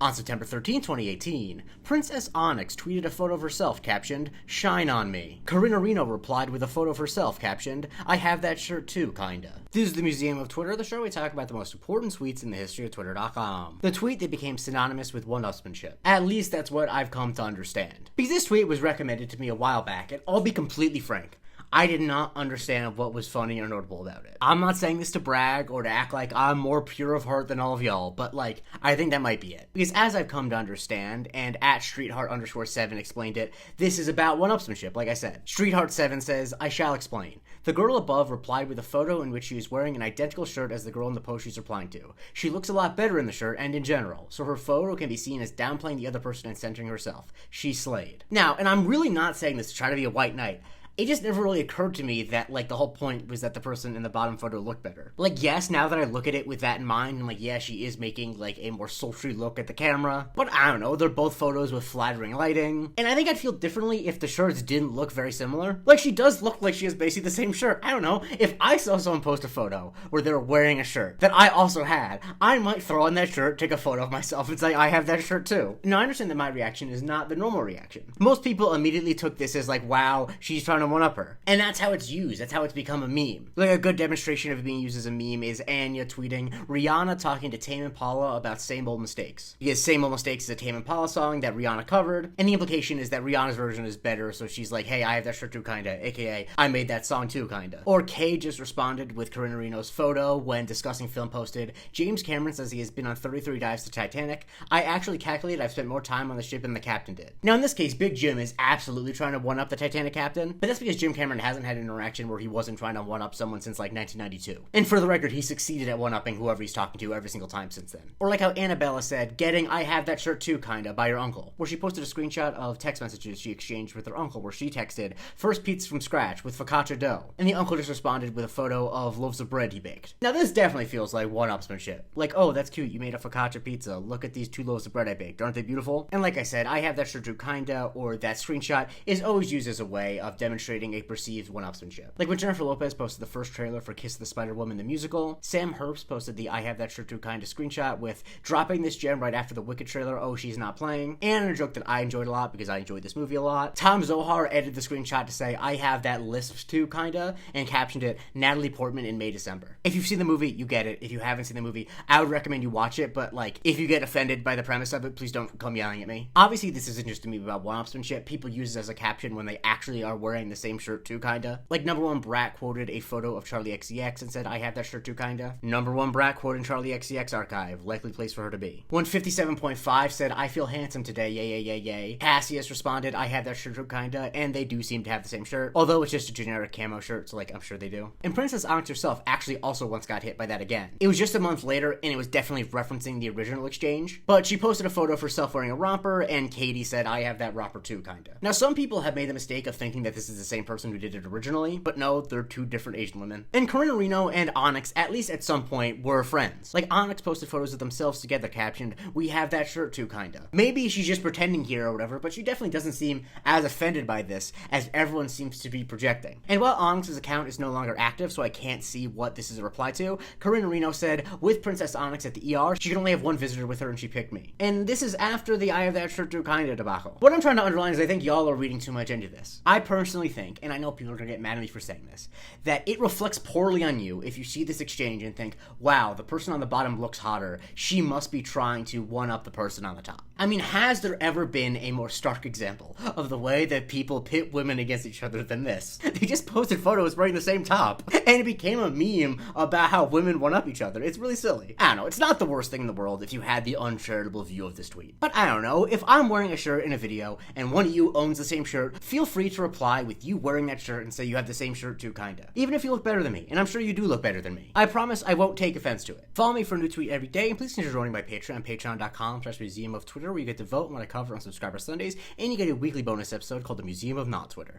On September 13, 2018, Princess Onyx tweeted a photo of herself captioned, "Shine on me." Karina Reno replied with a photo of herself captioned, "I have that shirt too, kinda." This is the Museum of Twitter, the show where we talk about the most important tweets in the history of Twitter.com. The tweet that became synonymous with one-upsmanship. At least that's what I've come to understand. Because this tweet was recommended to me a while back, and I'll be completely frank, I did not understand what was funny or notable about it. I'm not saying this to brag or to act like I'm more pure of heart than all of y'all, but I think that might be it. Because as I've come to understand, and at StreetHeart_7 explained it, this is about one-upsmanship, like I said. StreetHeart7 says, "I shall explain. The girl above replied with a photo in which she is wearing an identical shirt as the girl in the post she's replying to. She looks a lot better in the shirt and in general, so her photo can be seen as downplaying the other person and centering herself. She slayed." Now, and I'm really not saying this to try to be a white knight, it just never really occurred to me that, the whole point was that the person in the bottom photo looked better. Yes, now that I look at it with that in mind, and yeah, she is making, a more sultry look at the camera, but I don't know, they're both photos with flattering lighting, and I think I'd feel differently if the shirts didn't look very similar. She does look like she has basically the same shirt. I don't know, if I saw someone post a photo where they're wearing a shirt that I also had, I might throw on that shirt, take a photo of myself, and say, I have that shirt too. Now, I understand that my reaction is not the normal reaction. Most people immediately took this as wow, she's trying to one-up her. And that's how it's used. That's how it's become a meme. A good demonstration of it being used as a meme is Anya tweeting Rihanna talking to Tame Impala about Same Old Mistakes. Because Same Old Mistakes is a Tame Impala song that Rihanna covered, and the implication is that Rihanna's version is better, so she's like, hey, I have that shirt too, kinda, aka, I made that song too, kinda. Or Kay just responded with Karina Reno's photo when discussing film posted, James Cameron says he has been on 33 dives to Titanic. I actually calculated I've spent more time on the ship than the captain did. Now in this case, Big Jim is absolutely trying to one-up the Titanic captain, but that's because Jim Cameron hasn't had an interaction where he wasn't trying to one-up someone since 1992. And for the record, he succeeded at one-upping whoever he's talking to every single time since then. Or how Annabella said, getting I have that shirt too kinda by her uncle, where she posted a screenshot of text messages she exchanged with her uncle where she texted, first pizza from scratch with focaccia dough, and the uncle just responded with a photo of loaves of bread he baked. Now this definitely feels like one-upsmanship. Oh, that's cute, you made a focaccia pizza, look at these 2 loaves of bread I baked, aren't they beautiful? And like I said, I have that shirt too kinda, or that screenshot is always used as a way of demonstrating a perceived one-upsmanship. When Jennifer Lopez posted the first trailer for Kiss the Spider-Woman the musical, Sam Herbst posted the I have that shirt too kinda screenshot with dropping this gem right after the Wicked trailer, oh she's not playing, and a joke that I enjoyed a lot because I enjoyed this movie a lot. Tom Zohar edited the screenshot to say I have that lisp too kinda, and captioned it Natalie Portman in May December. If you've seen the movie, you get it. If you haven't seen the movie, I would recommend you watch it, but if you get offended by the premise of it, please don't come yelling at me. Obviously this isn't just a meme about one-upsmanship, people use it as a caption when they actually are wearing the same shirt too kinda. Number one Brat quoted a photo of Charlie XCX and said, I have that shirt too kinda. Number one Brat quote in Charlie XCX archive, likely place for her to be. 157.5 said, I feel handsome today, yay yay yay yay. Cassius responded, I have that shirt too kinda, and they do seem to have the same shirt, although it's just a generic camo shirt, so I'm sure they do. And Princess Onyx herself actually also once got hit by that again. It was just a month later, and it was definitely referencing the original exchange, but she posted a photo of herself wearing a romper, and Katie said, I have that romper too kinda. Now some people have made the mistake of thinking that this is the same person who did it originally, but no, they're 2 different Asian women. And Karina Reno and Onyx, at least at some point, were friends. Onyx posted photos of themselves together captioned, we have that shirt too kinda. Maybe she's just pretending here or whatever, but she definitely doesn't seem as offended by this as everyone seems to be projecting. And while Onyx's account is no longer active, so I can't see what this is a reply to, Karina Reno said, with Princess Onyx at the ER, she could only have 1 visitor with her and she picked me. And this is after the I have that shirt too kinda debacle. What I'm trying to underline is I think y'all are reading too much into this. I personally think, and I know people are gonna get mad at me for saying this, that it reflects poorly on you if you see this exchange and think, wow, the person on the bottom looks hotter, she must be trying to one-up the person on the top. I mean, has there ever been a more stark example of the way that people pit women against each other than this? They just posted photos wearing the same top, and it became a meme about how women one-up each other. It's really silly. I don't know, it's not the worst thing in the world if you had the uncharitable view of this tweet. But I don't know, if I'm wearing a shirt in a video, and one of you owns the same shirt, feel free to reply with you wearing that shirt and say you have the same shirt too kinda. Even if you look better than me, and I'm sure you do look better than me. I promise I won't take offense to it. Follow me for a new tweet every day, and please consider joining my Patreon, patreon.com/Museum of Twitter, where you get to vote on what I cover on Subscriber Sundays, and you get a weekly bonus episode called the Museum of Not Twitter.